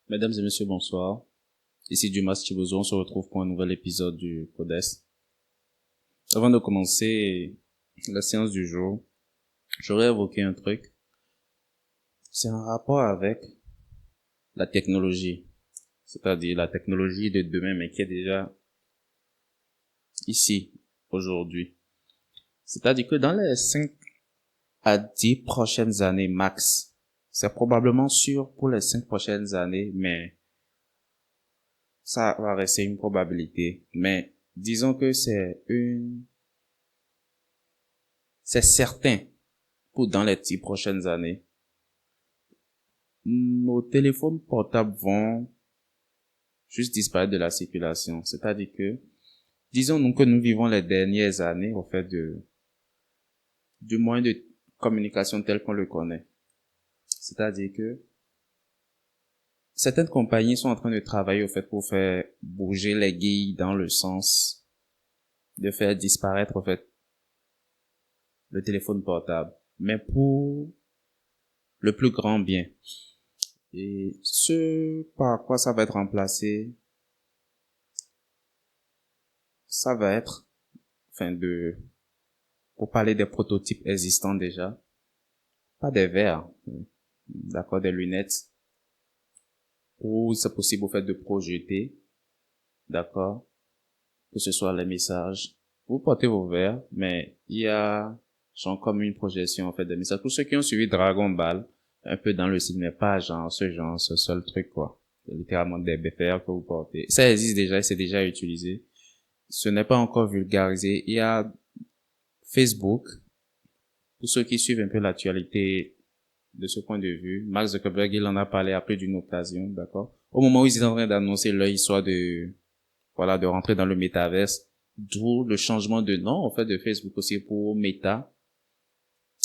Mesdames et messieurs, bonsoir. Ici Dumas Chibozo, on se retrouve pour un nouvel épisode du Codes. Avant de commencer la séance du jour, j'aurais évoqué un truc. C'est un rapport avec la technologie. C'est-à-dire la technologie de demain, mais qui est déjà ici, aujourd'hui. C'est-à-dire que dans les 5 à 10 prochaines années max, c'est probablement sûr pour les 5 prochaines années, mais ça va rester une probabilité. Mais disons que c'est certain pour dans les 10 prochaines années, nos téléphones portables vont juste disparaître de la circulation. C'est-à-dire que, disons-nous que nous vivons les dernières années au fait du moyen de communication tel qu'on le connaît. C'est-à-dire que certaines compagnies sont en train de travailler au fait pour faire bouger les guilles dans le sens de faire disparaître au fait le téléphone portable, mais pour le plus grand bien. Et ce par quoi ça va être remplacé, ça va être, pour parler des prototypes existants déjà, pas des verres, d'accord, des lunettes, où c'est possible au fait de projeter, d'accord, que ce soit les messages. Vous portez vos verres, mais il y a, genre, comme une projection, en fait, des messages. Pour ceux qui ont suivi Dragon Ball, un peu dans le style, mais pas genre, ce seul truc, quoi. C'est littéralement des verres que vous portez. Ça existe déjà, c'est déjà utilisé. Ce n'est pas encore vulgarisé. Il y a Facebook, pour ceux qui suivent un peu l'actualité de ce point de vue. Mark Zuckerberg, il en a parlé à plus d'une occasion, d'accord? Au moment où ils étaient en train d'annoncer leur histoire de rentrer dans le métaverse, d'où le changement de nom, en fait, de Facebook aussi pour Meta.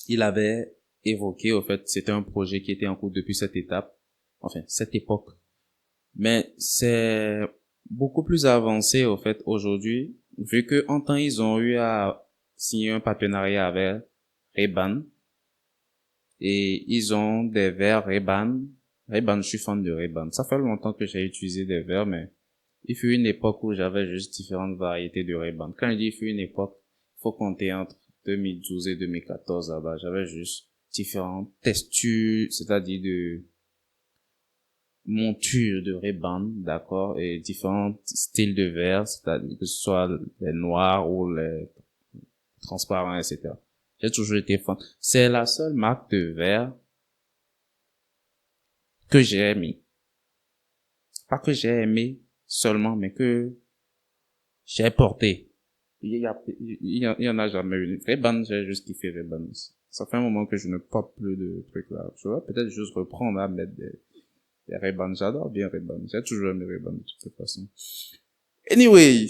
Il avait évoqué, au fait, c'était un projet qui était en cours depuis cette époque. Mais c'est beaucoup plus avancé, au fait, aujourd'hui, vu que en temps, ils ont eu à signer un partenariat avec Ray-Ban, et ils ont des verres Ray-Ban. Ray-Ban, je suis fan de Ray-Ban. Ça fait longtemps que j'ai utilisé des verres, mais il fut une époque où j'avais juste différentes variétés de Ray-Ban. Quand je dis il fut une époque, il faut compter entre 2012 et 2014 là-bas. J'avais juste différentes textures, c'est-à-dire de montures de Ray-Ban, d'accord, et différents styles de verres, c'est-à-dire que ce soit les noirs ou les transparents, etc. J'ai toujours été fan. C'est la seule marque de verre que j'ai aimé. Pas que j'ai aimé seulement, mais que j'ai porté. Il y en a jamais eu. Ray-Ban, j'ai juste kiffé Ray-Ban. Ça fait un moment que je ne porte plus de trucs là. Je vais peut-être juste reprendre à mettre des Ray-Ban. J'adore bien Ray-Ban. J'ai toujours aimé Ray-Ban de toute façon. Anyway,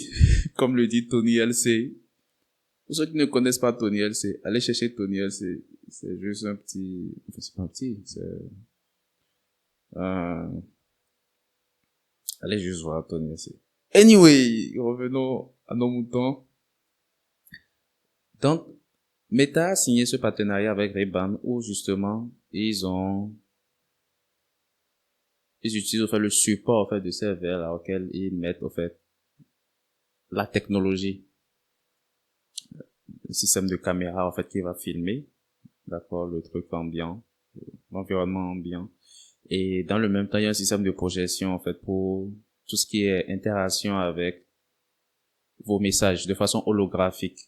comme le dit Tony LC, pour ceux qui ne connaissent pas Tony LC, allez chercher Tony LC. C'est juste un petit, enfin, c'est pas un petit, euh, allez juste voir Tony LC. Anyway, revenons à nos moutons. Donc, Meta a signé ce partenariat avec Ray-Ban où justement ils utilisent au fait le support au fait de ces verres là auquel ils mettent au fait la technologie, le système de caméra en fait qui va filmer, d'accord, le truc ambiant, l'environnement ambiant, et dans le même temps il y a un système de projection en fait pour tout ce qui est interaction avec vos messages de façon holographique.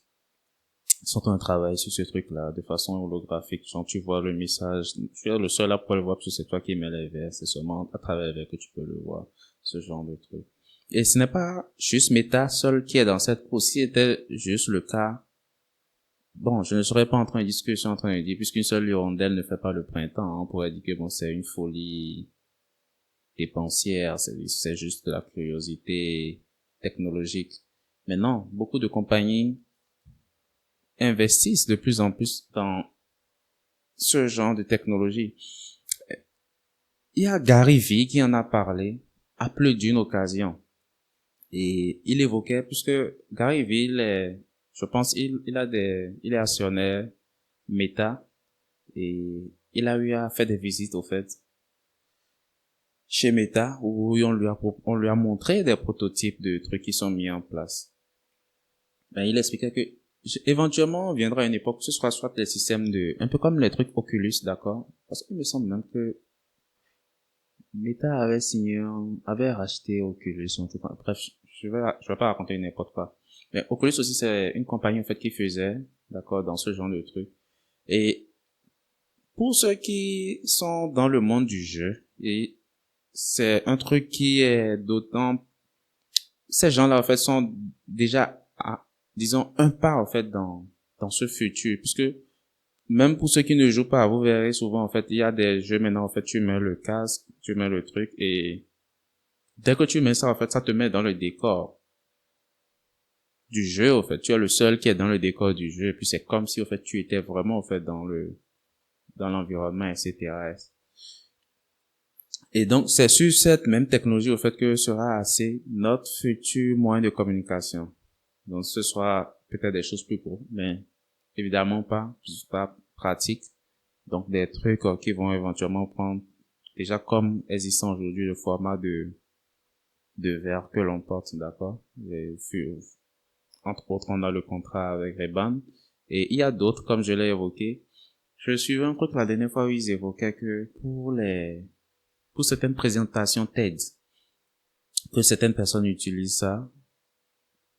Ils sont en travail sur ce truc-là, de façon holographique. Genre, tu vois le message, tu es le seul à pouvoir le voir parce que c'est toi qui mets les verres, c'est seulement à travers les verres que tu peux le voir. Ce genre de truc. Et ce n'est pas juste Meta seul qui est dans cette course. Si c'était juste le cas, bon, je ne serais pas en train de dire ce que je suis en train de dire, puisqu'une seule hirondelle ne fait pas le printemps. Hein. On pourrait dire que bon, c'est une folie dépensière, c'est juste de la curiosité technologique. Mais non, beaucoup de compagnies investissent de plus en plus dans ce genre de technologie. Il y a Gary Vee qui en a parlé à plus d'une occasion. Et il évoquait, puisque Gary Vee, je pense, il est actionnaire Meta et il a eu à faire des visites, au fait, chez Meta où on lui a montré des prototypes de trucs qui sont mis en place. Ben, il expliquait que éventuellement viendra une époque où ce sera soit des systèmes un peu comme les trucs Oculus, d'accord? Parce qu'il me semble même que Meta avait racheté Oculus, en tout cas. Bref, je vais pas raconter n'importe quoi. Mais Oculus aussi, c'est une compagnie, en fait, qui faisait, d'accord, dans ce genre de trucs. Et pour ceux qui sont dans le monde du jeu, et c'est un truc qui est d'autant, ces gens-là, en fait, sont déjà disons, un pas, en fait, dans ce futur. Puisque, même pour ceux qui ne jouent pas, vous verrez souvent, en fait, il y a des jeux maintenant, en fait, tu mets le casque, tu mets le truc, et dès que tu mets ça, en fait, ça te met dans le décor du jeu, en fait. Tu es le seul qui est dans le décor du jeu, et puis c'est comme si, en fait, tu étais vraiment, en fait, dans l'environnement, etc. Et donc, c'est sur cette même technologie, au fait, que sera assez notre futur moyen de communication. Donc, ce sera peut-être des choses plus courtes, mais évidemment pas pratiques. Donc, des trucs qui vont éventuellement prendre, déjà comme existant aujourd'hui, le format de verre que l'on porte, d'accord? Entre autres, on a le contrat avec Ray-Ban. Et il y a d'autres, comme je l'ai évoqué. Je suivais un truc la dernière fois où ils évoquaient que pour certaines présentations TED, que certaines personnes utilisent ça,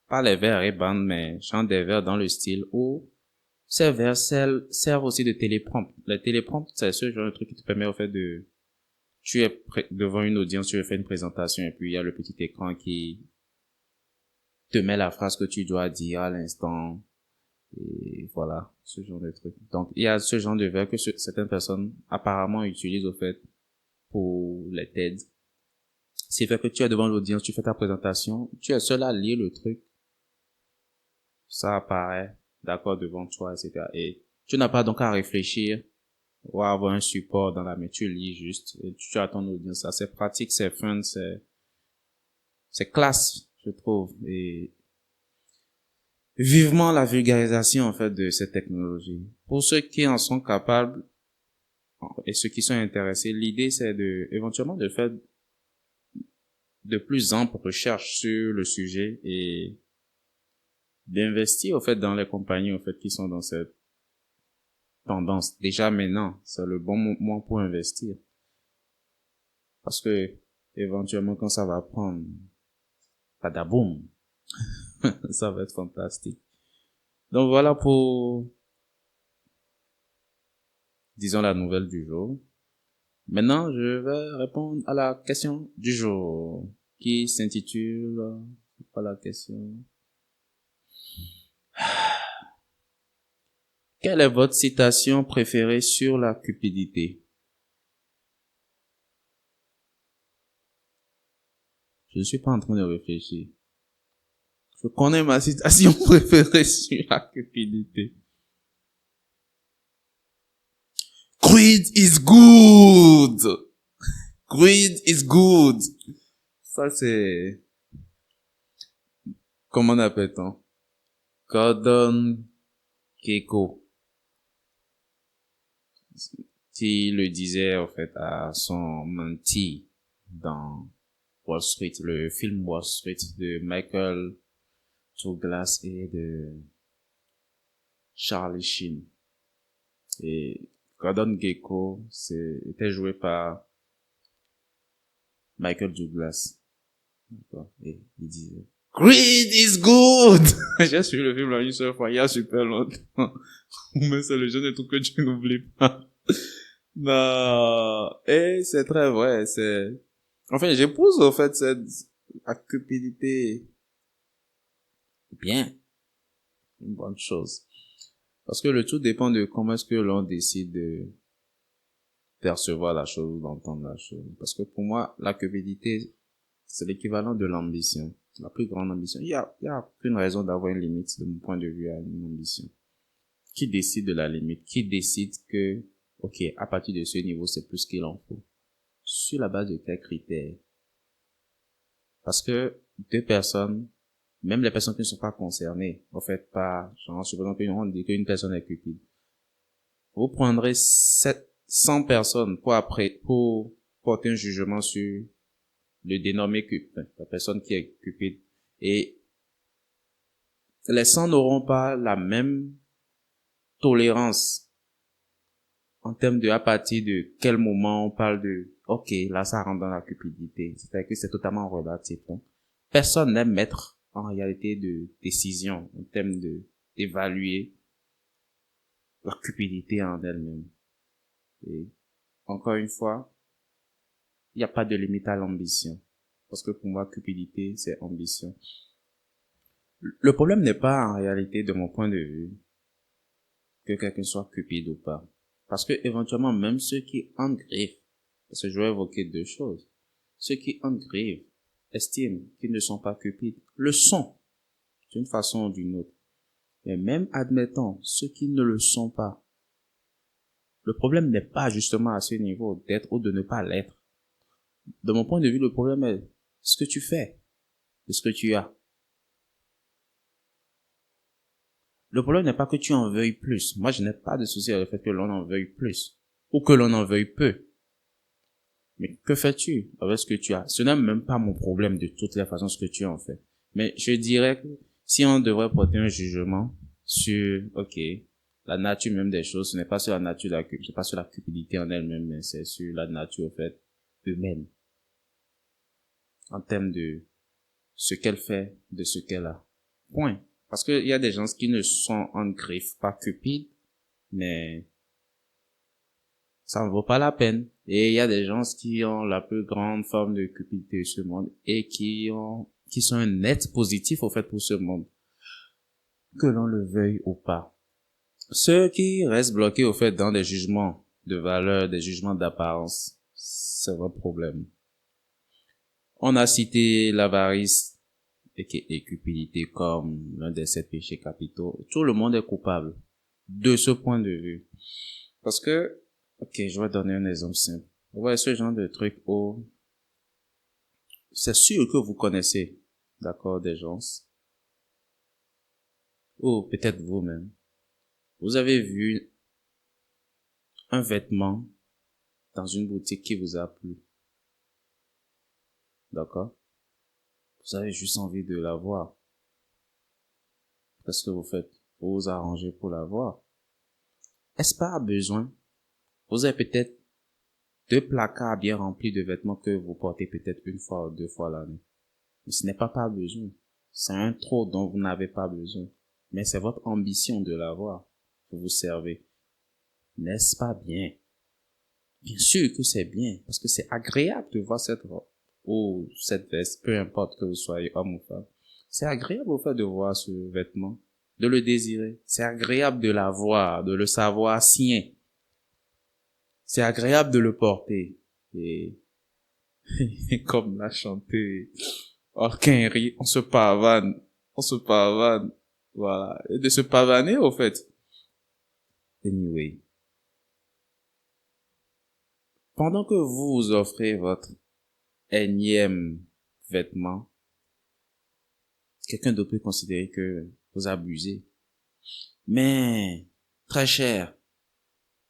pas les verres Ray-Ban, mais genre des verres dans le style où ces verres servent aussi de téléprompt. Les téléprompts, c'est ce genre de truc qui te permet, au fait, tu es devant une audience, tu veux faire une présentation, et puis il y a le petit écran qui te met la phrase que tu dois dire à l'instant, et voilà, ce genre de truc. Donc, il y a ce genre de verre que certaines personnes apparemment utilisent, au fait, pour les TED. C'est fait que tu es devant l'audience, tu fais ta présentation, tu es seul à lire le truc, ça apparaît, d'accord, devant toi, etc. Et tu n'as pas donc à réfléchir ou à avoir un support dans la main, tu lis juste, et tu as ton audience. Ça, c'est pratique, c'est fun, c'est classe, je trouve. Et vivement la vulgarisation, en fait, de cette technologie. Pour ceux qui en sont capables, et ceux qui sont intéressés, l'idée, c'est éventuellement de faire de plus amples recherches sur le sujet et d'investir, au fait, dans les compagnies, au fait, qui sont dans cette tendance. Déjà maintenant, c'est le bon moment pour investir. Parce que, éventuellement, quand ça va prendre, padaboum, ça va être fantastique. Donc voilà pour, disons, la nouvelle du jour. Maintenant, je vais répondre à la question du jour, qui s'intitule, c'est pas la question. Quelle est votre citation préférée sur la cupidité? Je ne suis pas en train de réfléchir. Je connais ma citation préférée sur la cupidité. Greed is good! Greed is good! Ça, c'est, comment appelle-t-on? Gordon Gekko, qui le disait, en fait, à son menti dans Wall Street, le film Wall Street de Michael Douglas et de Charlie Sheen. Et Gordon Gekko était joué par Michael Douglas. Et il disait, Greed is good! J'ai suivi le film là une seule fois, il y a super longtemps. Mais c'est le genre de truc que tu n'oublies pas. Non. Et c'est très vrai, enfin, j'épouse, en fait, cette cupidité. Bien. Une bonne chose. Parce que le tout dépend de comment est-ce que l'on décide de percevoir la chose, d'entendre la chose. Parce que pour moi, la cupidité, c'est l'équivalent de l'ambition. La plus grande ambition. Il y a aucune raison d'avoir une limite, de mon point de vue, à une ambition. Qui décide de la limite? Qui décide que, ok, à partir de ce niveau, c'est plus qu'il en faut? Sur la base de quels critères? Parce que deux personnes, même les personnes qui ne sont pas concernées, en fait, par, genre, supposons qu'on dit qu'une personne est cupide. Vous prendrez 100 personnes pour porter un jugement sur le dénommé Cupid, la personne qui est Cupid. Et les sangs n'auront pas la même tolérance en termes de à partir de quel moment on parle de ok, là ça rentre dans la cupidité. C'est-à-dire que c'est totalement relatif. Donc, personne n'aime mettre en réalité de décision en termes d'évaluer la cupidité en elle-même. Et encore une fois, il n'y a pas de limite à l'ambition. Parce que pour moi, cupidité, c'est ambition. Le problème n'est pas en réalité, de mon point de vue, que quelqu'un soit cupide ou pas. Parce que éventuellement, même ceux qui en griffent, parce que je vais évoquer deux choses, ceux qui en griffent estiment qu'ils ne sont pas cupides, le sont, d'une façon ou d'une autre. Mais même admettons ceux qui ne le sont pas, le problème n'est pas justement à ce niveau d'être ou de ne pas l'être. De mon point de vue, le problème est ce que tu fais de ce que tu as. Le problème n'est pas que tu en veuilles plus. Moi, je n'ai pas de souci avec le fait que l'on en veuille plus. Ou que l'on en veuille peu. Mais que fais-tu avec ce que tu as? Ce n'est même pas mon problème de toutes les façons ce que tu en fais. Mais je dirais que si on devrait porter un jugement sur, ok, la nature même des choses, ce n'est pas sur la nature de la cupidité, c'est pas sur la cupidité en elle-même, mais c'est sur la nature, en fait, humaine. En termes de ce qu'elle fait, de ce qu'elle a. Point. Parce qu'il y a des gens qui ne sont en griffe pas cupides, mais ça ne vaut pas la peine. Et il y a des gens qui ont la plus grande forme de cupidité de ce monde et qui sont un net positif au fait pour ce monde. Que l'on le veuille ou pas. Ceux qui restent bloqués au fait dans des jugements de valeur, des jugements d'apparence, c'est votre problème. On a cité l'avarice et cupidité comme l'un des 7 péchés capitaux. Tout le monde est coupable de ce point de vue. Parce que, ok, je vais donner un exemple simple. Vous voyez ce genre de truc où c'est sûr que vous connaissez, d'accord, des gens, ou peut-être vous-même. Vous avez vu un vêtement dans une boutique qui vous a plu, d'accord? Vous avez juste envie de l'avoir. Qu'est-ce que vous faites? Vous vous arrangez pour l'avoir. Est-ce pas besoin? Vous avez peut-être 2 placards bien remplis de vêtements que vous portez peut-être 1 fois ou 2 fois l'année. Mais ce n'est pas besoin. C'est un trop dont vous n'avez pas besoin. Mais c'est votre ambition de l'avoir. Vous vous servez. N'est-ce pas bien? Bien sûr que c'est bien. Parce que c'est agréable de voir cette robe ou cette veste, peu importe que vous soyez homme ou femme. C'est agréable au fait de voir ce vêtement, de le désirer. C'est agréable de l'avoir, de le savoir sien. C'est agréable de le porter. Et comme l'a chanté Orkinry, on se pavane. On se pavane. Voilà. Et de se pavaner, au fait. Anyway. Pendant que vous vous offrez votre énième vêtement, quelqu'un d'autre peut considérer que vous abusez. Mais, très cher,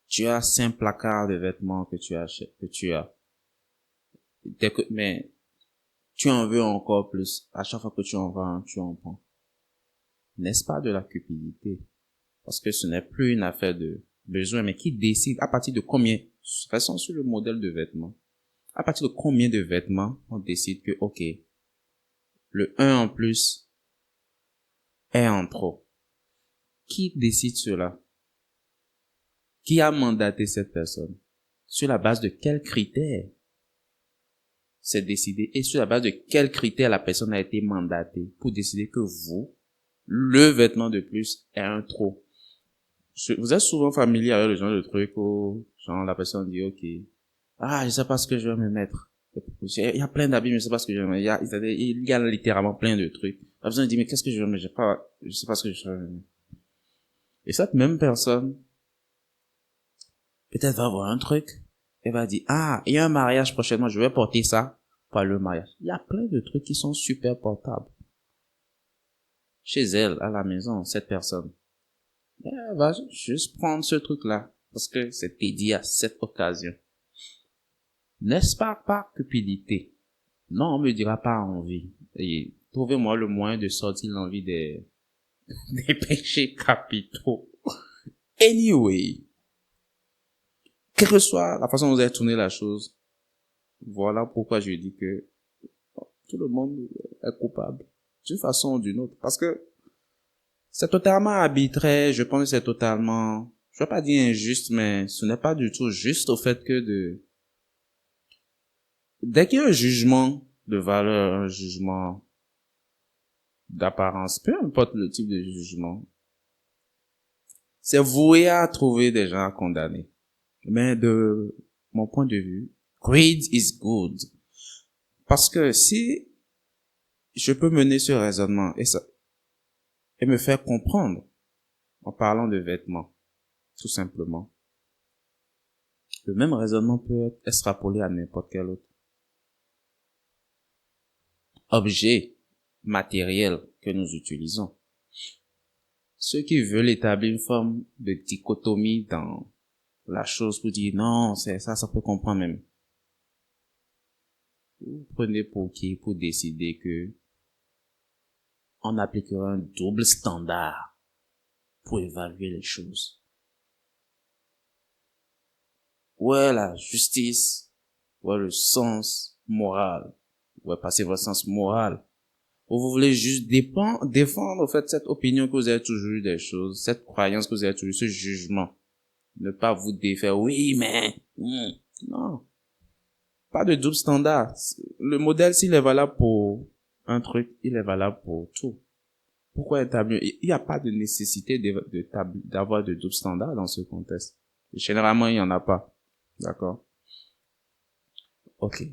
tu as 5 placards de vêtements que tu as. Mais, tu en veux encore plus. À chaque fois que tu en veux un, tu en prends. N'est-ce pas de la cupidité? Parce que ce n'est plus une affaire de besoin, mais qui décide à partir de combien, façon sur le modèle de vêtements. À partir de combien de vêtements on décide que, ok, le 1 en plus est en trop. Qui décide cela? Qui a mandaté cette personne? Sur la base de quels critères c'est décidé et sur la base de quels critères la personne a été mandatée pour décider que le vêtement de plus est un trop. Vous êtes souvent familier avec le genre de truc où, genre, la personne dit, ok, je sais pas ce que je vais me mettre. Il y a plein d'habits, mais je sais pas ce que je vais me mettre. Il y a littéralement plein de trucs. La personne dit, mais qu'est-ce que je vais me mettre? Je sais pas ce que je vais me mettre. Et cette même personne, peut-être va voir un truc, elle va dire, il y a un mariage prochainement, je vais porter ça pour le mariage. Il y a plein de trucs qui sont super portables. Chez elle, à la maison, cette personne. Elle va juste prendre ce truc-là, parce que c'est dédié à cette occasion. N'est-ce pas par cupidité? Non, on me dira pas envie. Et trouvez-moi le moyen de sortir l'envie des péchés capitaux. Anyway, quelle que soit la façon dont vous avez tourné la chose, voilà pourquoi je dis que tout le monde est coupable, d'une façon ou d'une autre. Parce que c'est totalement arbitraire, je pense que c'est totalement, je vais pas dire injuste, mais ce n'est pas du tout juste au fait que dès qu'il y a un jugement de valeur, un jugement d'apparence, peu importe le type de jugement, c'est voué à trouver des gens à condamner. Mais de mon point de vue, greed is good. Parce que si je peux mener ce raisonnement et me faire comprendre en parlant de vêtements, tout simplement, le même raisonnement peut être extrapolé à n'importe quel autre objet matériel que nous utilisons. Ceux qui veulent établir une forme de dichotomie dans la chose pour dire non, c'est ça, ça peut comprendre même. Vous prenez pour qui pour décider que on appliquera un double standard pour évaluer les choses. Où est la justice? Où est le sens moral? Où est passé votre sens moral? Ou vous voulez juste défendre, en fait, cette opinion que vous avez toujours eu des choses, cette croyance que vous avez toujours eu, ce jugement. Ne pas vous défaire, oui, mais, non. Pas de double standard. Le modèle, s'il est valable pour un truc, il est valable pour tout. Pourquoi établir? Il n'y a pas de nécessité d'avoir de double standard dans ce contexte. Généralement, il n'y en a pas. D'accord? Ok.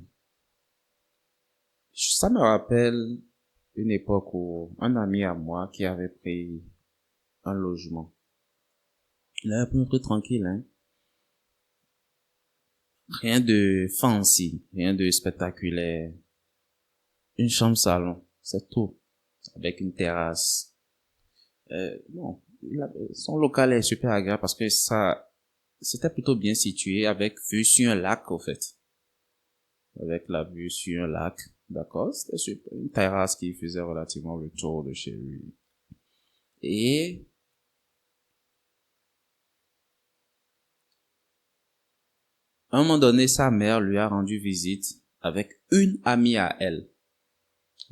Ça me rappelle une époque où un ami à moi qui avait pris un logement. Il avait pris un truc tranquille, hein. Rien de fancy, rien de spectaculaire. Une chambre salon, c'est tout. Avec une terrasse. Bon, son local est super agréable parce que c'était plutôt bien situé avec vue sur un lac, au fait. Avec la vue sur un lac, d'accord? C'était super. Une terrasse qui faisait relativement le tour de chez lui. Et à un moment donné, sa mère lui a rendu visite avec une amie à elle.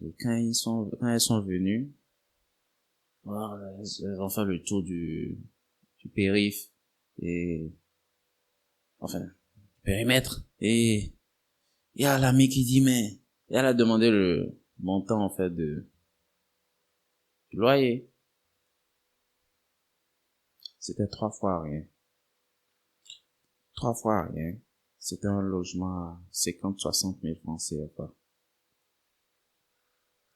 Et quand elles sont venues, voilà, elles ont fait le tour du périph' et, enfin, périmètre. Et il y a l'ami qui dit, mais, et elle a demandé le montant, en fait, du loyer. C'était 3 fois rien. 3 fois rien. C'était un logement à 50-60 000 francs CFA.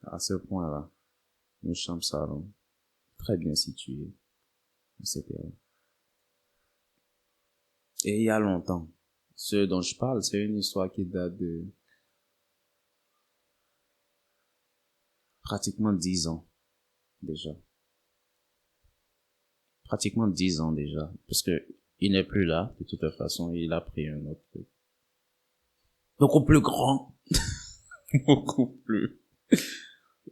À ce point-là, une chambre salon, très bien située, etc. Et il y a longtemps. Ce dont je parle, c'est une histoire qui date de pratiquement 10 ans déjà. Pratiquement 10 ans déjà. Parce que il n'est plus là, de toute façon, il a pris un autre truc. Beaucoup plus grand. Beaucoup plus.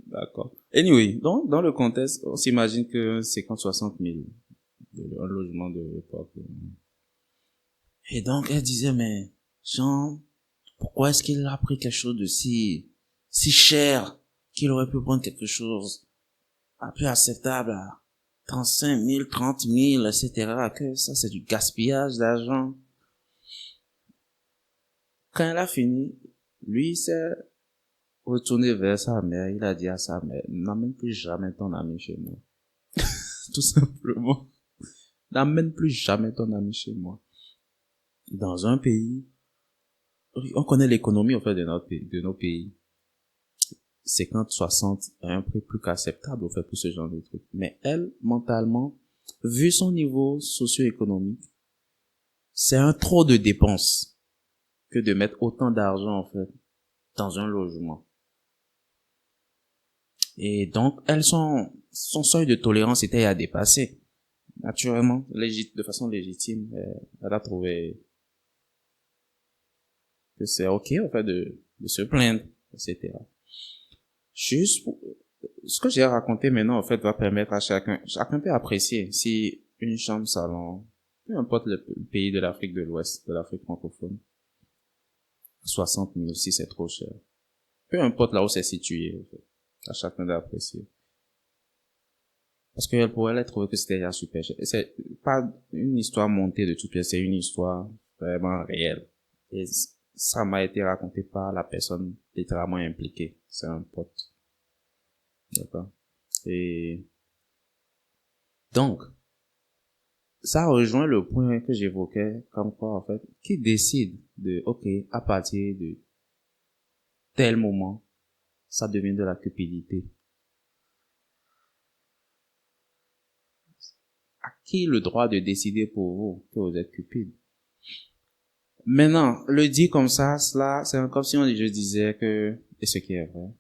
D'accord. Anyway, donc, dans le contexte, on s'imagine que 50-60 000, un logement de l'époque. Et donc, elle disait, mais, Jean, pourquoi est-ce qu'il a pris quelque chose de si cher qu'il aurait pu prendre quelque chose un peu acceptable à 35 000, 30 000, etc. Que ça, c'est du gaspillage d'argent. Quand elle a fini, lui s'est retourné vers sa mère. Il a dit à sa mère, n'amène plus jamais ton ami chez moi. Tout simplement. N'amène plus jamais ton ami chez moi. Dans un pays, on connaît l'économie, en fait, de nos pays. 50-60 est un prix plus qu'acceptable, au fait, pour ce genre de truc. Mais elle, mentalement, vu son niveau socio-économique, c'est un trop de dépenses que de mettre autant d'argent, en fait, dans un logement. Et donc, son seuil de tolérance était à dépasser. Naturellement, de façon légitime, elle a trouvé que c'est ok, en fait, de se plaindre, etc. Juste pour, ce que j'ai raconté maintenant, en fait, va permettre à chacun peut apprécier si une chambre salon, peu importe le pays de l'Afrique de l'Ouest, de l'Afrique francophone, 60 000 si c'est trop cher. Peu importe là où c'est situé, en fait, à chacun d'apprécier. Parce qu'elle pourrait elle trouver que c'était déjà super cher. C'est pas une histoire montée de toutes pièces, c'est une histoire vraiment réelle. Et ça m'a été raconté par la personne littéralement impliquée. C'est un pote. D'accord? Et donc, ça rejoint le point que j'évoquais, comme quoi, en fait, qui décide de, ok, à partir de tel moment, ça devient de la cupidité. À qui le droit de décider pour vous que vous êtes cupide? Maintenant, le dit comme ça, cela, c'est comme si je disais que, et ce qui est vrai,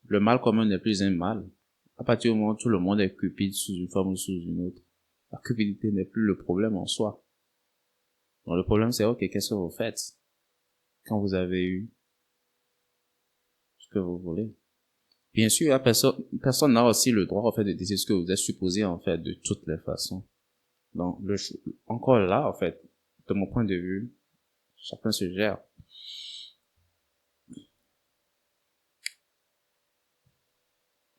le mal commun n'est plus un mal. À partir du moment où tout le monde est cupide sous une forme ou sous une autre, la cupidité n'est plus le problème en soi. Donc le problème c'est, ok, qu'est-ce que vous faites quand vous avez eu ce que vous voulez? Bien sûr, personne n'a aussi le droit, en fait, de décider ce que vous êtes supposé, en fait, de toutes les façons. Donc, encore là, en fait, de mon point de vue, chacun se gère.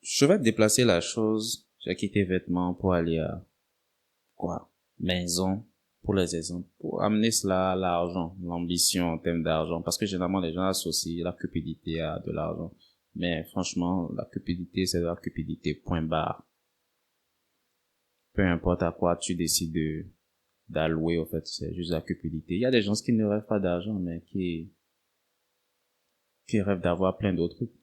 Je vais déplacer la chose, j'ai quitté vêtements pour aller à, quoi, maison, pour les exemples, pour amener cela à l'argent, l'ambition en termes d'argent, parce que généralement les gens associent la cupidité à de l'argent. Mais franchement, la cupidité, c'est de la cupidité, point barre. Peu importe à quoi tu décides d'allouer, en fait, c'est juste la cupidité. Il y a des gens qui ne rêvent pas d'argent, mais qui rêvent d'avoir plein d'autres trucs.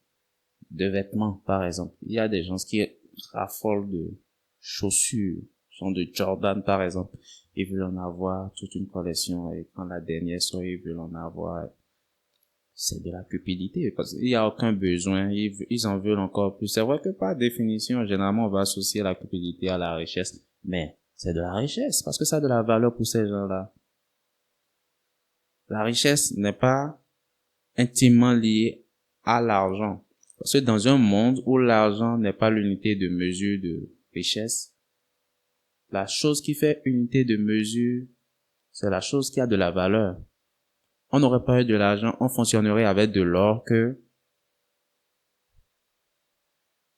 De vêtements, par exemple. Il y a des gens qui raffolent de chaussures, genre de Jordan, par exemple. Ils veulent en avoir toute une collection et quand la dernière sort, ils veulent en avoir. C'est de la cupidité parce qu'il n'y a aucun besoin. Ils en veulent encore plus. C'est vrai que par définition, généralement, on va associer la cupidité à la richesse. Mais c'est de la richesse parce que ça a de la valeur pour ces gens-là. La richesse n'est pas intimement liée à l'argent. Parce que dans un monde où l'argent n'est pas l'unité de mesure de richesse, la chose qui fait unité de mesure, c'est la chose qui a de la valeur. On n'aurait pas eu de l'argent, on fonctionnerait avec de l'or que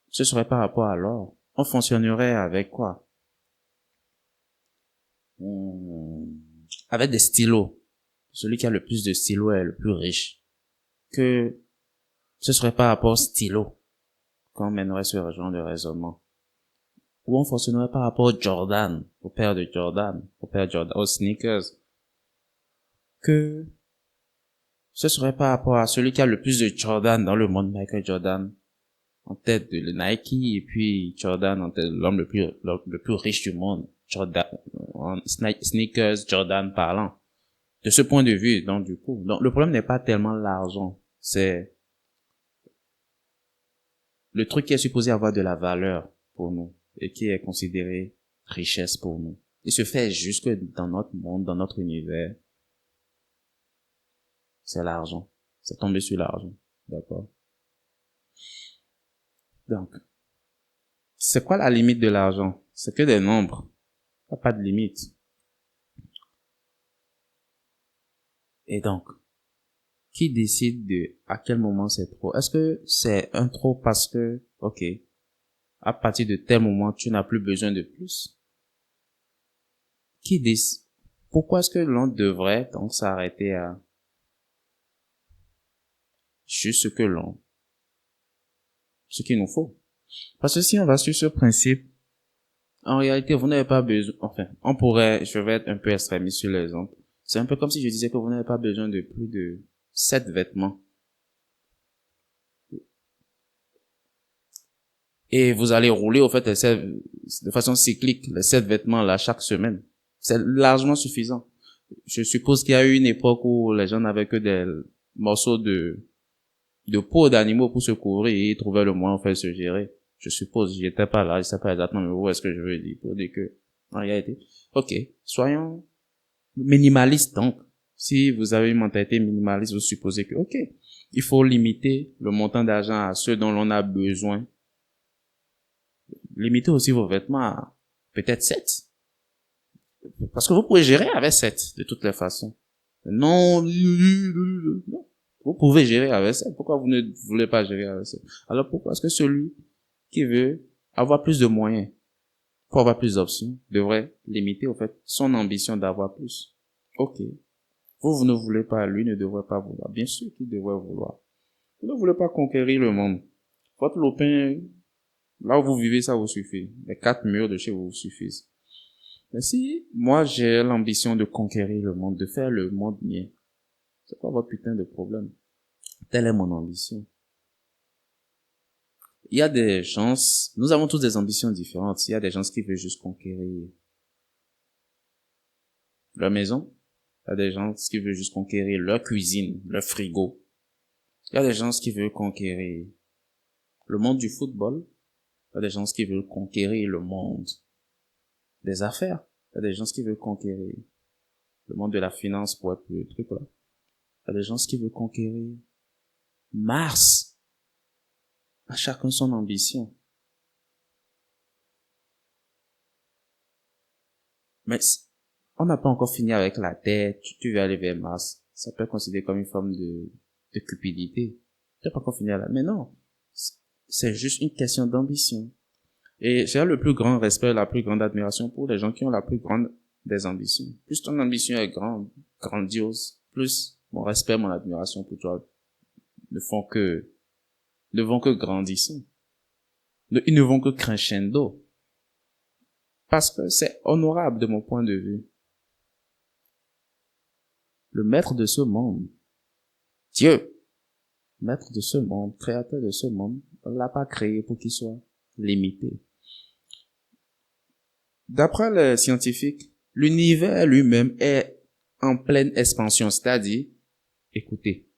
ce serait par rapport à l'or. On fonctionnerait avec quoi? Avec des stylos. Celui qui a le plus de stylos est le plus riche. Que ce serait par rapport au stylo qu'on mènerait ce genre de raisonnement. Ou on fonctionnerait par rapport au Jordan, au père de Jordan, aux sneakers. Que ce serait par rapport à celui qui a le plus de Jordan dans le monde, Michael Jordan, en tête de Nike, et puis Jordan en tête de l'homme le plus riche du monde. Jordan, en sneakers, Jordan parlant. De ce point de vue, donc du coup, donc le problème n'est pas tellement l'argent, c'est le truc qui est supposé avoir de la valeur pour nous et qui est considéré richesse pour nous. Il se fait juste que dans notre monde, dans notre univers, c'est l'argent. C'est tombé sur l'argent. D'accord? Donc, c'est quoi la limite de l'argent? C'est que des nombres. Il n'y a pas de limite. Et donc, qui décide de à quel moment c'est trop? Est-ce que c'est un trop parce que, ok, à partir de tel moment, tu n'as plus besoin de plus? Qui décide? Pourquoi est-ce que l'on devrait donc s'arrêter à juste ce qu'il nous faut? Parce que si on va sur ce principe, en réalité, vous n'avez pas besoin, enfin, je vais être un peu extrémiste sur l'exemple. C'est un peu comme si je disais que vous n'avez pas besoin de plus de 7 vêtements. Et vous allez rouler, au fait, de façon cyclique, les 7 vêtements là chaque semaine. C'est largement suffisant. Je suppose qu'il y a eu une époque où les gens n'avaient que des morceaux de peau d'animaux pour se couvrir et ils trouvaient le moyen, en fait, de se gérer. Je suppose, j'y étais pas là, je sais pas exactement, mais où est-ce que je veux dire, pour dire que, en réalité, ok, soyons minimalistes, donc. Si vous avez une mentalité minimaliste, vous supposez que, ok, il faut limiter le montant d'argent à ceux dont l'on a besoin. Limitez aussi vos vêtements à peut-être 7. Parce que vous pouvez gérer avec 7, de toutes les façons. Non, non. Vous pouvez gérer avec 7. Pourquoi vous ne voulez pas gérer avec 7? Alors pourquoi est-ce que celui qui veut avoir plus de moyens, pour avoir plus d'options, devrait limiter, au fait, son ambition d'avoir plus? Ok. Vous ne voulez pas, lui ne devrait pas vouloir. Bien sûr qu'il devrait vouloir. Vous ne voulez pas conquérir le monde. Votre lopin, là où vous vivez, ça vous suffit. Les 4 murs de chez vous suffisent. Mais si moi j'ai l'ambition de conquérir le monde, de faire le monde mien, c'est quoi votre putain de problème? Telle est mon ambition. Il y a des gens, nous avons tous des ambitions différentes. Il y a des gens qui veulent juste conquérir leur maison. Il y a des gens qui veulent juste conquérir leur cuisine, leur frigo. Il y a des gens qui veulent conquérir le monde du football. Il y a des gens qui veulent conquérir le monde des affaires. Il y a des gens qui veulent conquérir le monde de la finance pour être le truc là. Il y a des gens qui veulent conquérir Mars. À chacun son ambition. Mais on n'a pas encore fini avec la Terre. Tu veux aller vers Mars. Ça peut être considéré comme une forme de cupidité. Tu n'as pas encore fini là. Mais non. C'est juste une question d'ambition. Et j'ai le plus grand respect, la plus grande admiration pour les gens qui ont la plus grande des ambitions. Plus ton ambition est grande, grandiose, plus mon respect, mon admiration pour toi ne vont que grandissant. Ils ne vont que crescendo. Parce que c'est honorable de mon point de vue. Le maître de ce monde, Dieu, maître de ce monde, créateur de ce monde, on l'a pas créé pour qu'il soit limité. D'après les scientifiques, l'univers lui-même est en pleine expansion, c'est-à-dire, écoutez,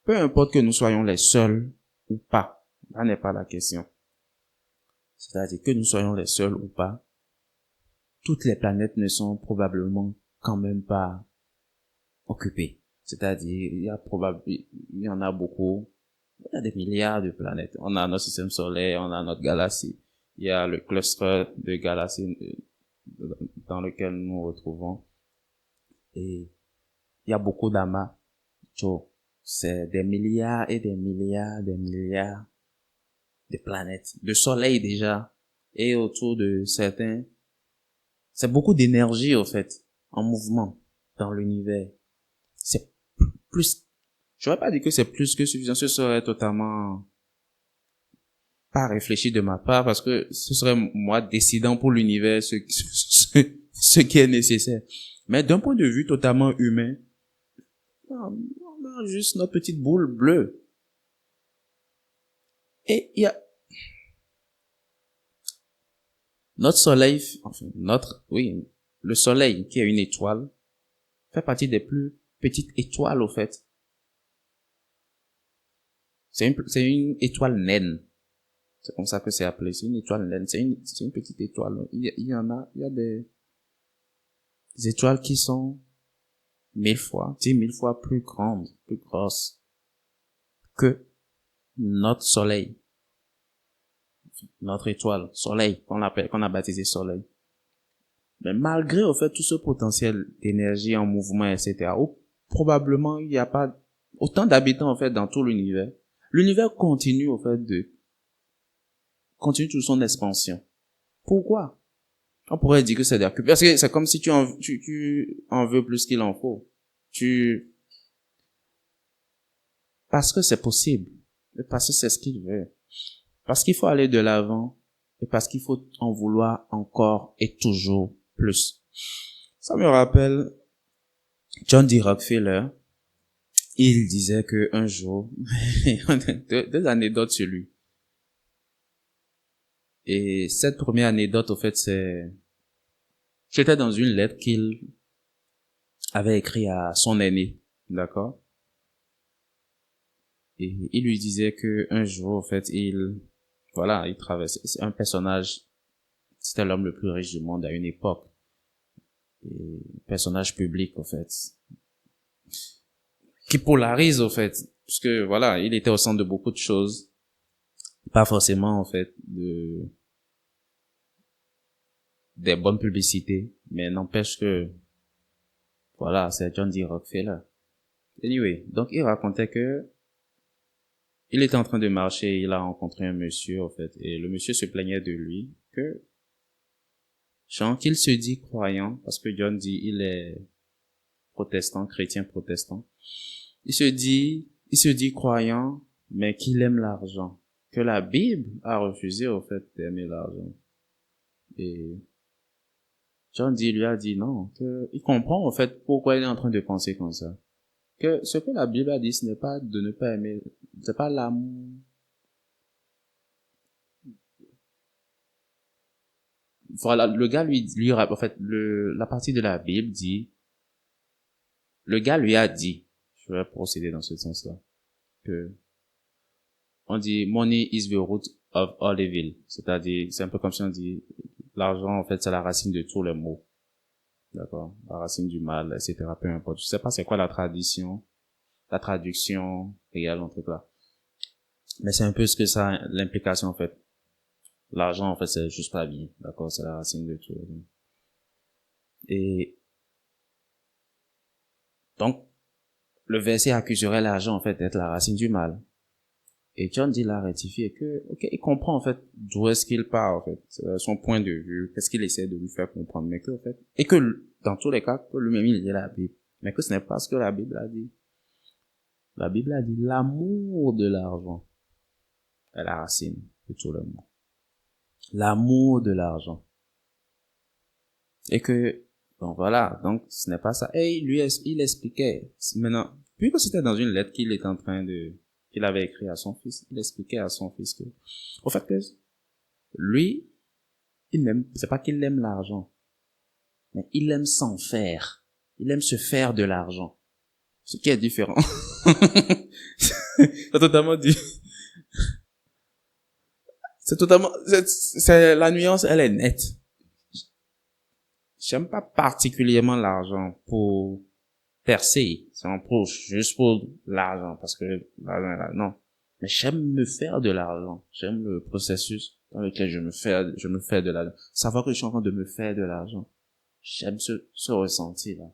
peu importe que nous soyons les seuls ou pas, là n'est pas la question. C'est-à-dire que nous soyons les seuls ou pas, toutes les planètes ne sont probablement quand même pas occupées. C'est-à-dire, il y en a beaucoup, il y a des milliards de planètes. On a notre système solaire, on a notre galaxie. Il y a le cluster de galaxies dans lequel nous nous retrouvons. Et il y a beaucoup d'amas. C'est des milliards et des milliards, des milliards de planètes, de soleils déjà. Et autour de certains, c'est beaucoup d'énergie, au fait, en mouvement dans l'univers. C'est plus, je n'aurais pas dit que c'est plus que suffisant. Ce serait totalement pas réfléchi de ma part parce que ce serait moi décidant pour l'univers ce qui est nécessaire. Mais d'un point de vue totalement humain, on a juste notre petite boule bleue. Et il y a notre soleil, enfin le soleil qui est une étoile, fait partie des plus petites étoiles au fait. C'est une étoile naine. C'est comme ça que c'est appelé. C'est une étoile naine. C'est une petite étoile. Il y a des étoiles qui sont 1000 fois, 10 000 fois plus grandes, plus grosses que notre soleil. Notre étoile, soleil, qu'on a baptisé soleil. Mais malgré, au fait, tout ce potentiel d'énergie en mouvement, etc., probablement, il n'y a pas autant d'habitants, en fait, dans tout l'univers. L'univers continue, au fait, continue toute son expansion. Pourquoi? On pourrait dire que c'est parce que c'est comme si tu en veux plus qu'il en faut. Parce que c'est possible. Et parce que c'est ce qu'il veut. Parce qu'il faut aller de l'avant. Et parce qu'il faut en vouloir encore et toujours plus. Ça me rappelle John D. Rockefeller. Il disait que un jour, deux anecdotes sur lui. Et cette première anecdote, au fait, j'étais dans une lettre qu'il avait écrite à son aîné, d'accord? Et il lui disait que un jour, en fait, il traversait, c'est un personnage, c'était l'homme le plus riche du monde à une époque. Et personnage public, en fait. qui polarise, au fait. Puisque, voilà, il était au centre de beaucoup de choses. Pas forcément, en fait, des bonnes publicités. Mais n'empêche que, voilà, c'est John D. Rockefeller. Anyway, donc il racontait que il était en train de marcher, il a rencontré un monsieur, en fait, et le monsieur se plaignait de lui que, genre, qu'il se dit croyant, parce que John dit, il est protestant, chrétien protestant. Il se dit croyant, mais qu'il aime l'argent. Que la Bible a refusé, au fait, d'aimer l'argent. Et John D. lui a dit non, que il comprend, en fait, pourquoi il est en train de penser comme ça. Que ce que la Bible a dit, ce n'est pas de ne pas aimer, c'est pas l'amour. Voilà, le gars en fait, la partie de la Bible dit, le gars lui a dit, je vais procéder dans ce sens-là, que, on dit, money is the root of all evil. C'est-à-dire, c'est un peu comme si on dit, l'argent, en fait, c'est la racine de tous les maux. D'accord? La racine du mal, etc. Peu importe. Je sais pas c'est quoi la traduction réelle en tout cas. Mais c'est un peu ce que ça, l'implication, en fait. L'argent, en fait, c'est juste pas bien. D'accord? C'est la racine de tout. Et, donc, le verset accuserait l'argent, en fait, d'être la racine du mal. Et John dit l'a rectifié que, ok, il comprend, en fait, d'où est-ce qu'il part, en fait, son point de vue, qu'est-ce qu'il essaie de lui faire comprendre, mais que, en fait, et que, dans tous les cas, que lui-même, il lit la Bible. Mais que ce n'est pas ce que la Bible a dit. La Bible a dit l'amour de l'argent est la racine de tout le monde. L'amour de l'argent. Et que, bon voilà, donc ce n'est pas ça. Et il expliquait, maintenant, puisque c'était dans une lettre qu'il avait écrit à son fils, il expliquait à son fils que, au fait que, lui, c'est pas qu'il aime l'argent, mais il aime s'en faire. Il aime se faire de l'argent. Ce qui est différent. C'est totalement différent. La nuance, elle est nette. J'aime pas particulièrement l'argent pour percer, juste pour l'argent, parce que l'argent, non. Mais j'aime me faire de l'argent. J'aime le processus dans lequel je me fais de l'argent. Savoir que je suis en train de me faire de l'argent. J'aime ce ressenti-là.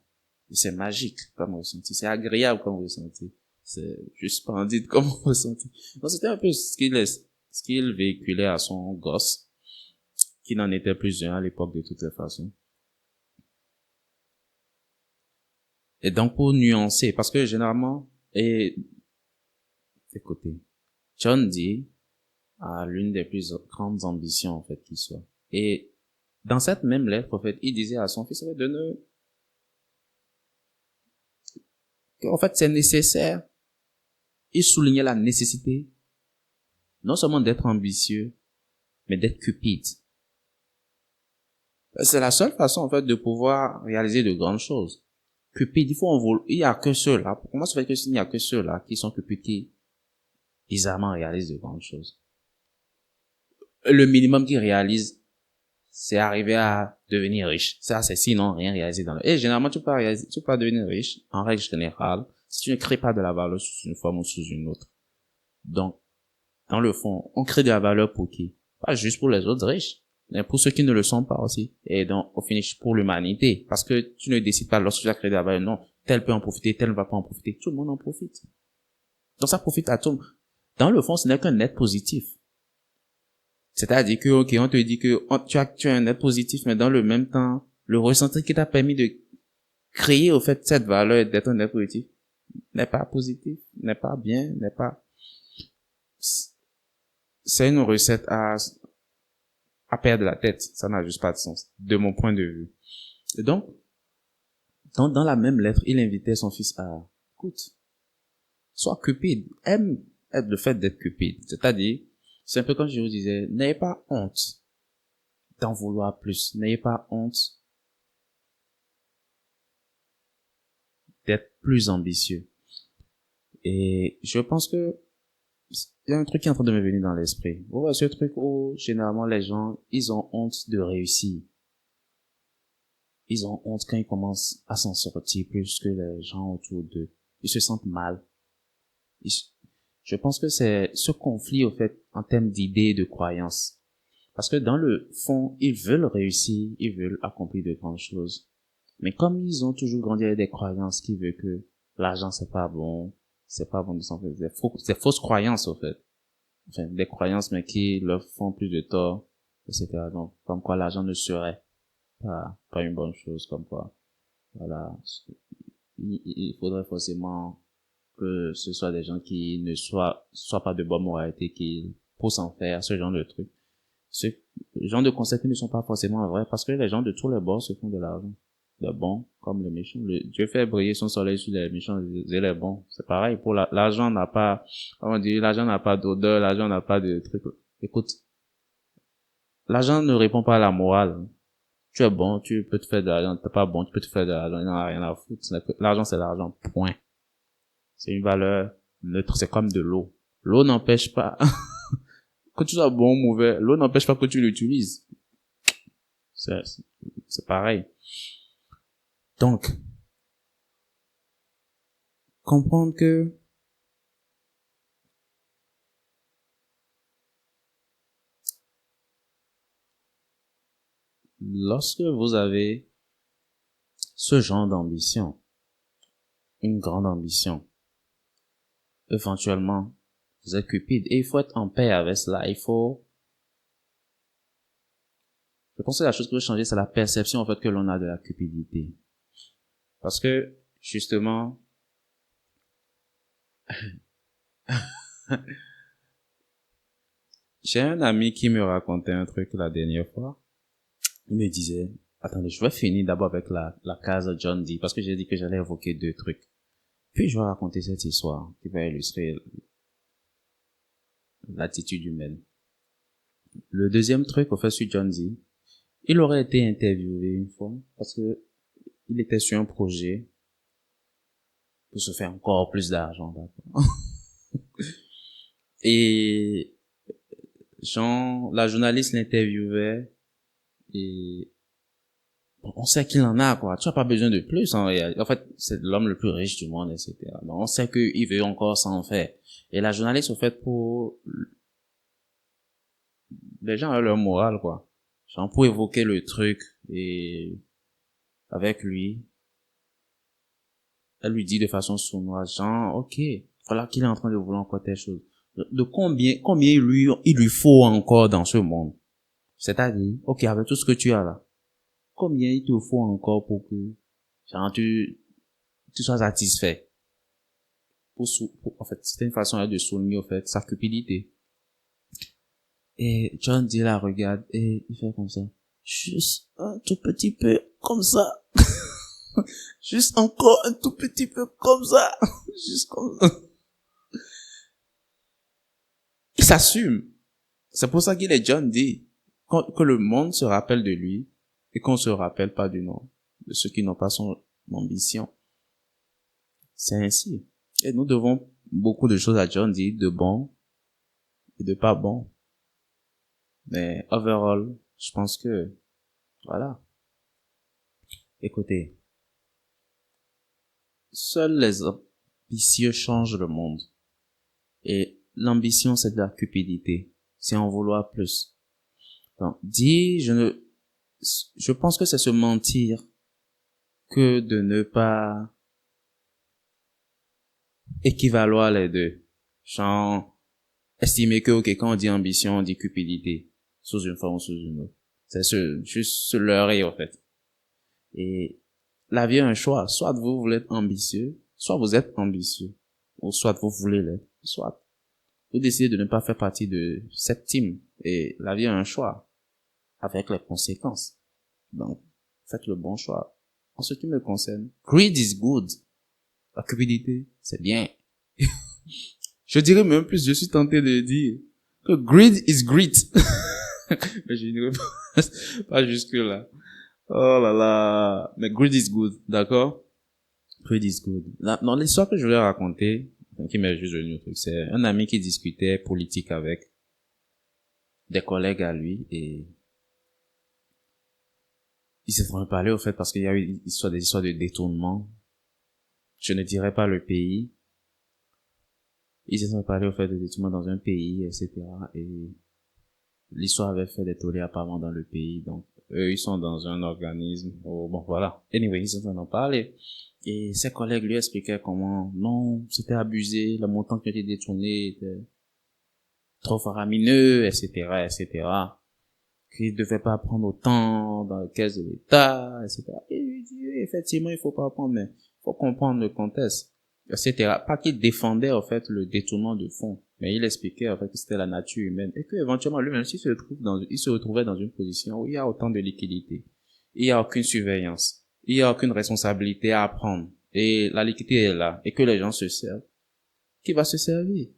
Et c'est magique comme ressenti. C'est agréable comme ressenti. C'est juste splendide comme ressenti. Donc c'était un peu ce qu'il véhiculait à son gosse, qui n'en était plus un à l'époque de toutes les façons. Et donc pour nuancer, parce que généralement, écoutez, John Dee a l'une des plus grandes ambitions en fait qui soit. Et dans cette même lettre, en fait, il disait à son fils en fait, c'est nécessaire. Il soulignait la nécessité non seulement d'être ambitieux, mais d'être cupide. C'est la seule façon en fait de pouvoir réaliser de grandes choses. Cupide, il y a que ceux-là. Comment ça fait que s'il n'y a que ceux-là qui sont cupides, qui bizarrement réalisent de grandes choses? Le minimum qu'ils réalisent, c'est arriver à devenir riche. Ça, c'est sinon rien réaliser dans le... Et généralement, tu peux devenir riche, en règle générale, si tu ne crées pas de la valeur sous une forme ou sous une autre. Donc, dans le fond, on crée de la valeur pour qui? Pas juste pour les autres riches, mais pour ceux qui ne le sont pas aussi. Et donc, au finish, pour l'humanité. Parce que tu ne décides pas lorsque tu as créé de la valeur, non, tel peut en profiter, tel ne va pas en profiter. Tout le monde en profite. Donc, ça profite à tout le monde. Dans le fond, ce n'est qu'un net positif. C'est-à-dire que, ok, on te dit que tu as un net positif, mais dans le même temps, le ressenti qui t'a permis de créer, au fait, cette valeur d'être un net positif n'est pas positif, n'est pas bien, n'est pas... C'est une recette à perdre la tête. Ça n'a juste pas de sens, de mon point de vue. Et donc, dans la même lettre, il invitait son fils à, écoute, sois cupide, aime le fait d'être cupide. C'est-à-dire, c'est un peu comme je vous disais, n'ayez pas honte d'en vouloir plus. N'ayez pas honte d'être plus ambitieux. Et je pense que il y a un truc qui est en train de me venir dans l'esprit. Vous voyez ce truc où, généralement, les gens, ils ont honte de réussir. ils ont honte quand ils commencent à s'en sortir plus que les gens autour d'eux. Ils se sentent mal. Je pense que c'est ce conflit, au fait, en termes d'idées et de croyances. Parce que dans le fond, ils veulent réussir, ils veulent accomplir de grandes choses. Mais comme ils ont toujours grandi avec des croyances qui veulent que l'argent c'est pas bon de s'en faire, des fausses croyances, au fait. Enfin, des croyances, mais qui leur font plus de tort, etc. Donc, comme quoi l'argent ne serait pas une bonne chose, comme quoi, voilà. Il faudrait forcément que ce soit des gens qui ne soient pas de bonne moralité, qui poussent en faire ce genre de trucs. Ce genre de concepts ne sont pas forcément vrais parce que les gens de tous les bords se font de l'argent. Les bons comme les méchants. Dieu fait briller son soleil sur les méchants et les bons. C'est pareil pour l'argent n'a pas, comment dire, l'argent n'a pas d'odeur, l'argent n'a pas de trucs. Écoute, l'argent ne répond pas à la morale. Tu es bon, tu peux te faire de l'argent. T'es pas bon, tu peux te faire de l'argent. Il n'en a rien à foutre. L'argent, c'est l'argent. Point. C'est une valeur neutre. C'est comme de l'eau. L'eau n'empêche pas que tu sois bon ou mauvais. L'eau n'empêche pas que tu l'utilises. C'est pareil. Donc, comprendre que lorsque vous avez ce genre d'ambition, une grande ambition, éventuellement, vous êtes cupide et il faut être en paix avec cela. Je pense que la chose qui doit changer, c'est la perception, en fait, que l'on a de la cupidité. Parce que, justement, j'ai un ami qui me racontait un truc la dernière fois. Il me disait, attendez, je vais finir d'abord avec la case John Dee, parce que j'ai dit que j'allais évoquer deux trucs. Puis je vais raconter cette histoire qui va illustrer l'attitude humaine. Le deuxième truc, au fait, sur John Dee, il aurait été interviewé une fois, parce que il était sur un projet pour se faire encore plus d'argent, d'accord. Et la journaliste l'interviewait et bon, on sait qu'il en a, quoi. Tu n'as pas besoin de plus, en réalité. En fait, c'est l'homme le plus riche du monde, etc. Donc, on sait qu'il veut encore s'en faire. Et la journaliste, au fait, pour les gens ont leur morale, quoi. Genre, pour évoquer le truc et avec lui, elle lui dit de façon sournoise, genre, ok, voilà qu'il est en train de vouloir encore telle chose. De combien il lui faut encore dans ce monde? C'est-à-dire, ok, avec tout ce que tu as là, combien il te faut encore pour que, genre, tu sois satisfait? En fait, c'était une façon de souligner, en fait, sa cupidité. Et John dit la regarde et il fait comme ça. Juste un tout petit peu comme ça. Juste encore un tout petit peu comme ça. Juste comme ça. Il s'assume. C'est pour ça qu'il est John dit que le monde se rappelle de lui et qu'on se rappelle pas du nom de ceux qui n'ont pas son ambition. C'est ainsi. Et nous devons beaucoup de choses à John dit, de bon et de pas bon. Mais overall, je pense que, voilà. Écoutez, seuls les ambitieux changent le monde. Et l'ambition, c'est de la cupidité. C'est en vouloir plus. Donc, je pense que c'est se mentir que de ne pas équivaloir les deux. Genre, estimer que, ok, quand on dit ambition, on dit cupidité. Sous une forme ou sous une autre. C'est juste se leurrer, en fait. Et la vie est un choix. Soit vous voulez être ambitieux, soit vous êtes ambitieux. Ou soit vous voulez l'être. Soit vous décidez de ne pas faire partie de cette team. Et la vie est un choix. Avec les conséquences. Donc, faites le bon choix. En ce qui me concerne, greed is good. La cupidité, c'est bien. Je dirais même plus, je suis tenté de dire que greed is great. Mais je n'irai pas jusque là. Oh là là. Mais greed is good, d'accord? Greed is good. Non, l'histoire que je voulais raconter, qui m'est juste venue au truc, c'est un ami qui discutait politique avec des collègues à lui et Ils se sont parlé, au fait, parce qu'il y a eu des histoires de détournement. Je ne dirais pas le pays. Ils se sont parlé, au fait, de détournement dans un pays, etc. Et l'histoire avait fait des tollés apparemment dans le pays. Donc, eux, ils sont dans un organisme. Oh, bon, voilà. Anyway, ils en ont parlé. Et ses collègues lui expliquaient comment, non, c'était abusé, le montant qui a été détourné était trop faramineux, etc., etc. Qu'il ne devait pas prendre autant dans la caisse de l'État, etc. Et lui dit, oui, effectivement, il faut pas prendre, mais il faut comprendre le contexte, etc. Pas qu'il défendait, en fait, le détournement de fonds, mais il expliquait, en fait, que c'était la nature humaine, et que, éventuellement, lui-même, il se retrouvait dans une position où il y a autant de liquidité, il y a aucune surveillance, il y a aucune responsabilité à prendre, et la liquidité est là, et que les gens se servent, qui va se servir?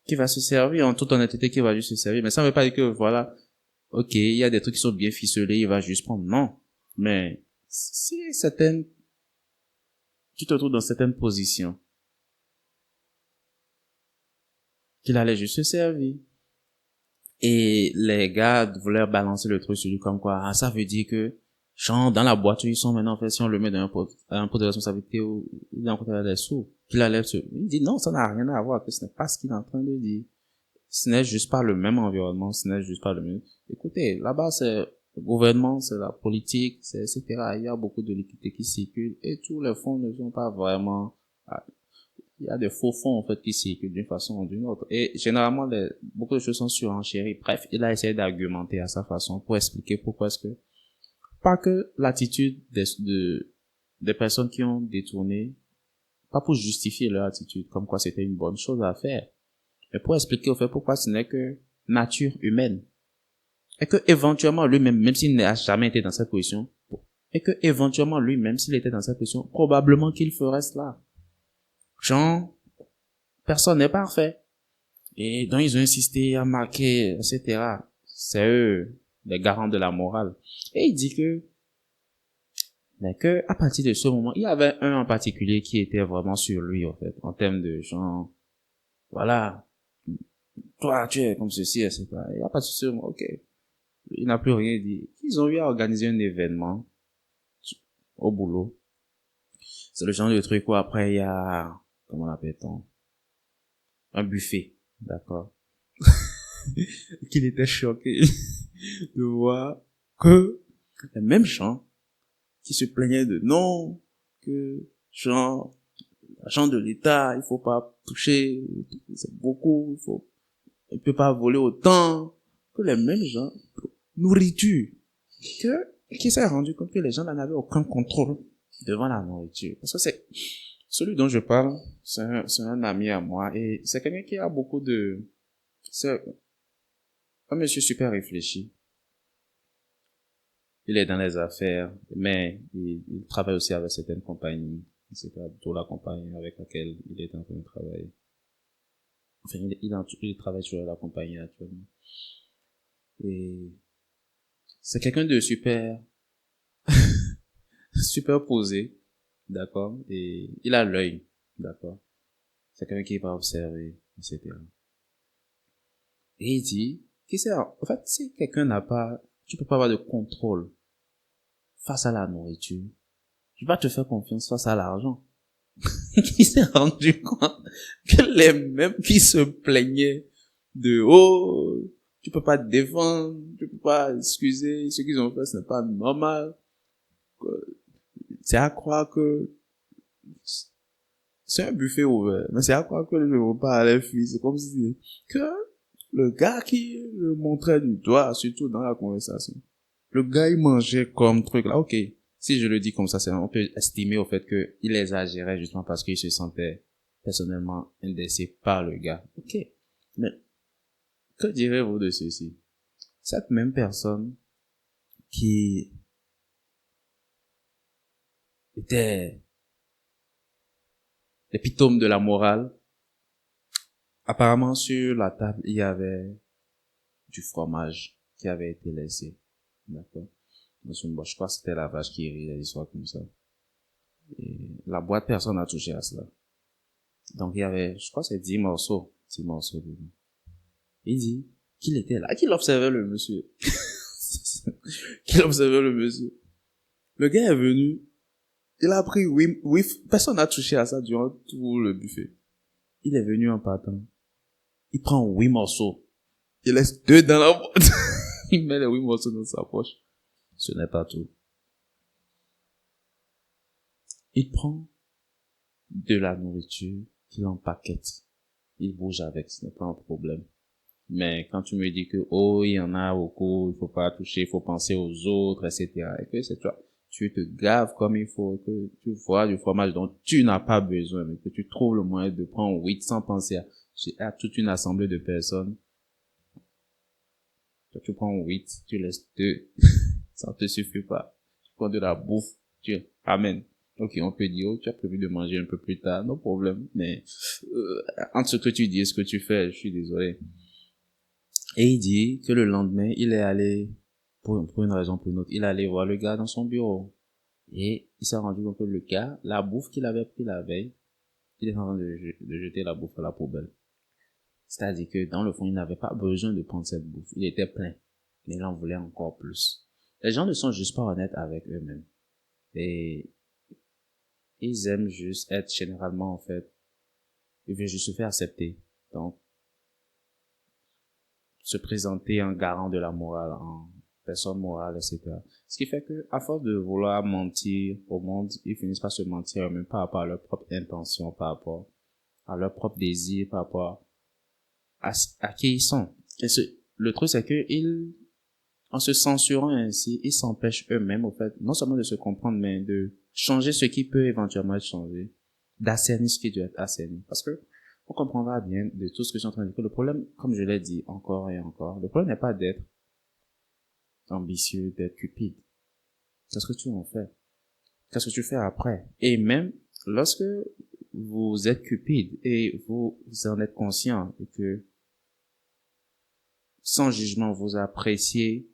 Qui va se servir en toute honnêteté, qui va juste se servir. Mais ça ne veut pas dire que, voilà, ok, il y a des trucs qui sont bien ficelés, il va juste prendre. Non. Mais si tu te trouves dans certaines positions, qu'il allait juste se servir. Et les gars voulaient balancer le truc sur lui comme quoi, ah, ça veut dire que, genre, dans la boîte où ils sont maintenant, en fait, si on le met dans un poste de responsabilité où il est en contact des sous, qu'il allait il dit non, ça n'a rien à voir, que ce n'est pas ce qu'il est en train de dire. Ce n'est juste pas le même environnement, ce n'est juste pas le même. Écoutez, là-bas, c'est le gouvernement, c'est la politique, c'est etc. Il y a beaucoup de liquidités qui circulent et tous les fonds ne sont pas vraiment, il y a des faux fonds, en fait, qui circulent d'une façon ou d'une autre. Et généralement, beaucoup de choses sont surenchéries. Bref, il a essayé d'argumenter à sa façon pour expliquer pourquoi est-ce que, pas que l'attitude des personnes qui ont détourné, pas pour justifier leur attitude, comme quoi c'était une bonne chose à faire, mais pour expliquer au fait pourquoi ce n'est que nature humaine. Et que éventuellement lui-même, même s'il n'a jamais été dans cette position, et que éventuellement lui-même, s'il était dans cette position, probablement qu'il ferait cela. Genre, personne n'est parfait. Et donc ils ont insisté à marquer, etc. C'est eux, les garants de la morale. Et il dit mais que, à partir de ce moment, il y avait un en particulier qui était vraiment sur lui, en fait, en termes de genre, voilà, toi, tu es comme ceci, etc. Et à partir de ce moment, ok, il n'a plus rien dit. Ils ont eu à organiser un événement au boulot. C'est le genre de truc où après il y a, comment l'appelle-t-on? Un buffet. D'accord. Qu'il était choqué de voir que les mêmes gens qui se plaignaient de non, que genre, l'argent de l'État, il faut pas toucher, c'est beaucoup, il peut pas voler autant, que les mêmes gens, nourriture, qui s'est rendu compte que les gens n'avaient aucun contrôle devant la nourriture. Parce que c'est, celui dont je parle, c'est un ami à moi, et c'est quelqu'un qui a c'est un monsieur super réfléchi. Il est dans les affaires, mais il travaille aussi avec certaines compagnies. C'est pas plutôt la compagnie avec laquelle il est en train de travailler. Enfin, il travaille sur la compagnie actuellement. Et c'est quelqu'un de super posé, d'accord? Et il a l'œil, d'accord? C'est quelqu'un qui va observer, etc. Et il dit, en fait, si quelqu'un tu peux pas avoir de contrôle face à la nourriture, tu vas te faire confiance face à l'argent. Qui s'est rendu compte que les mêmes qui se plaignaient de, oh, tu peux pas te défendre, tu peux pas excuser, ce qu'ils ont fait, ce n'est pas normal. C'est à croire que c'est un buffet ouvert, mais c'est à croire que le repas allait fuir. C'est comme si que le gars qui le montrait du doigt, surtout dans la conversation, le gars il mangeait comme truc là. Ok, si je le dis comme ça, on peut estimer au fait que il exagérait justement parce qu'il se sentait personnellement indécé par le gars. Ok, mais que direz-vous de ceci? Cette même personne qui était l'épitome de la morale, apparemment sur la table il y avait du fromage qui avait été laissé. D'accord? Dans une boîte. Je crois que c'était la vache qui rit, des histoires comme ça. Et la boîte, personne n'a touché à cela. Donc il y avait, je crois que c'est 10 morceaux. 10 morceaux de. Il dit qu'il était là, qu'il observait le monsieur. qu'il observait le monsieur. Le gars est venu, il a pris oui, personne n'a touché à ça durant tout le buffet. Il est venu en partant. Il prend 8 morceaux. Il laisse 2 dans la boîte. Il met les 8 morceaux dans sa poche. Ce n'est pas tout. Il prend de la nourriture qu'il empaquette. Il bouge avec, ce n'est pas un problème. Mais quand tu me dis que, oh, il y en a beaucoup, il faut pas toucher, il faut penser aux autres, etc. Et que c'est toi, tu te gaves comme il faut, que tu vois du fromage dont tu n'as pas besoin, mais que tu trouves le moyen de prendre 8 sans penser à toute une assemblée de personnes. Toi, tu prends 8, tu laisses 2. Ça ne te suffit pas. Tu prends de la bouffe, tu ramènes. Ok, on peut dire, oh, tu as prévu de manger un peu plus tard, non problème. Mais entre ce que tu dis et ce que tu fais, je suis désolé. Et il dit que le lendemain, il est allé, pour une raison ou pour une autre, il est allé voir le gars dans son bureau. Et il s'est rendu compte que le gars, la bouffe qu'il avait pris la veille, il est en train de jeter la bouffe à la poubelle. C'est-à-dire que dans le fond, il n'avait pas besoin de prendre cette bouffe. Il était plein. Mais il en voulait encore plus. Les gens ne sont juste pas honnêtes avec eux-mêmes. Et ils aiment juste être généralement, en fait, ils veulent juste se faire accepter. Donc, se présenter en garant de la morale, en personne morale, etc. Ce qui fait que, à force de vouloir mentir au monde, ils finissent par se mentir même par rapport à leur propre intention, par rapport à leur propre désir, par rapport à qui ils sont. Et le truc, c'est que en se censurant ainsi, ils s'empêchent eux-mêmes, au fait, non seulement de se comprendre, mais de changer ce qui peut éventuellement être changé, d'assainir ce qui doit être assaini. Parce que, on comprendra bien de tout ce que je suis en train de dire. Le problème, comme je l'ai dit encore et encore, le problème n'est pas d'être ambitieux, d'être cupide. Qu'est-ce que tu en fais? Qu'est-ce que tu fais après? Et même, lorsque vous êtes cupide et vous en êtes conscient et que, sans jugement, vous appréciez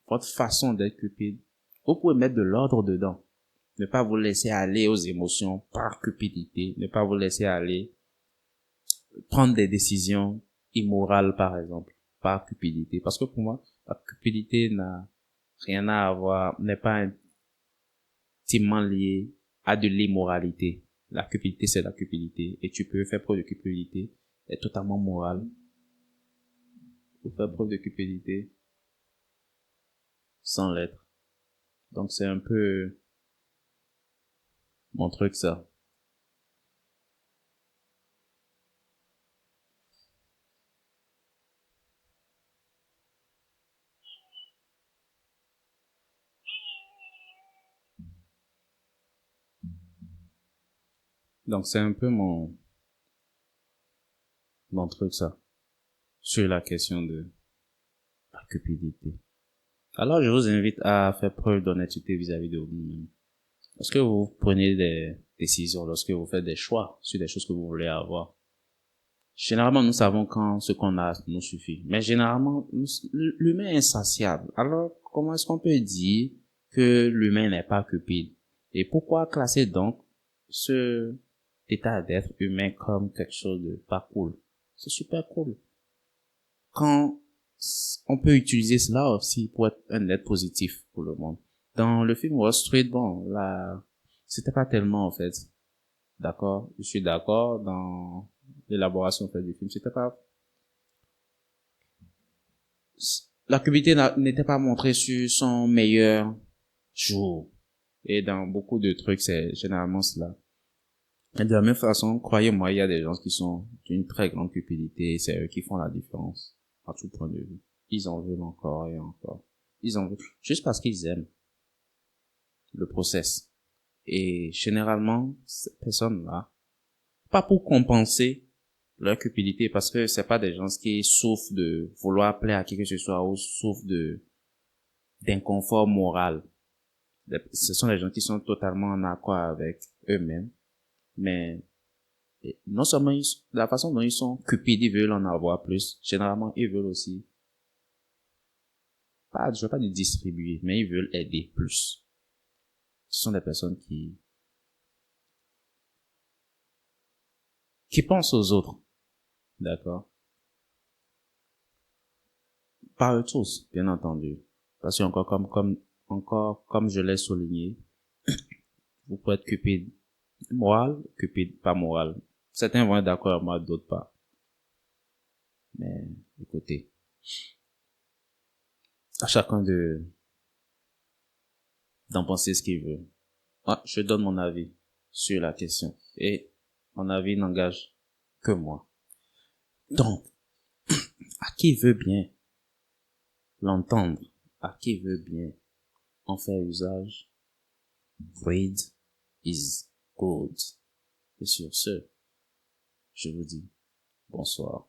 votre façon d'être cupide, vous pouvez mettre de l'ordre dedans. Ne pas vous laisser aller aux émotions par cupidité. Ne pas vous laisser aller prendre des décisions immorales, par exemple, par cupidité. Parce que pour moi, la cupidité n'a rien à voir, n'est pas intimement liée à de l'immoralité. La cupidité, c'est la cupidité. Et tu peux faire preuve de cupidité, être totalement moral. Ou faire preuve de cupidité sans l'être. Donc c'est un peu mon truc, ça. Donc c'est un peu mon truc, ça. Sur la question de la cupidité. Alors, je vous invite à faire preuve d'honnêteté vis-à-vis de vous-même. Lorsque vous prenez des décisions, lorsque vous faites des choix sur des choses que vous voulez avoir, généralement, nous savons quand ce qu'on a nous suffit. Mais généralement, l'humain est insatiable. Alors, comment est-ce qu'on peut dire que l'humain n'est pas cupide? Et pourquoi classer donc ce état d'être humain comme quelque chose de pas cool? C'est super cool. Quand on peut utiliser cela aussi pour être un être positif pour le monde. Dans le film Wall Street, bon, là, c'était pas tellement, en fait, d'accord, je suis d'accord dans l'élaboration, en fait, du film, c'était pas, la cupidité n'était pas montrée sur son meilleur jour. Et dans beaucoup de trucs, c'est généralement cela. Et de la même façon, croyez-moi, il y a des gens qui sont d'une très grande cupidité et c'est eux qui font la différence, à tout point de vue. Ils en veulent encore et encore. Ils en veulent juste parce qu'ils aiment le process. Et généralement, ces personnes-là, pas pour compenser leur cupidité, parce que c'est pas des gens qui souffrent de vouloir plaire à qui que ce soit ou souffrent d'inconfort moral. Ce sont des gens qui sont totalement en accord avec eux-mêmes, mais non seulement la façon dont ils sont cupides, ils veulent en avoir plus. Généralement, ils veulent aussi, pas, je veux pas dire distribuer, mais ils veulent aider plus. Ce sont des personnes qui pensent aux autres. D'accord? Pas eux tous, bien entendu. Parce que encore comme je l'ai souligné, vous pouvez être cupide moral, cupide pas moral. Certains vont être d'accord avec moi, d'autres pas. Mais écoutez, à chacun d'en penser ce qu'il veut. Moi, je donne mon avis sur la question. Et mon avis n'engage que moi. Donc, à qui veut bien l'entendre, à qui veut bien en faire usage, read is good. Et sur ce, je vous dis bonsoir.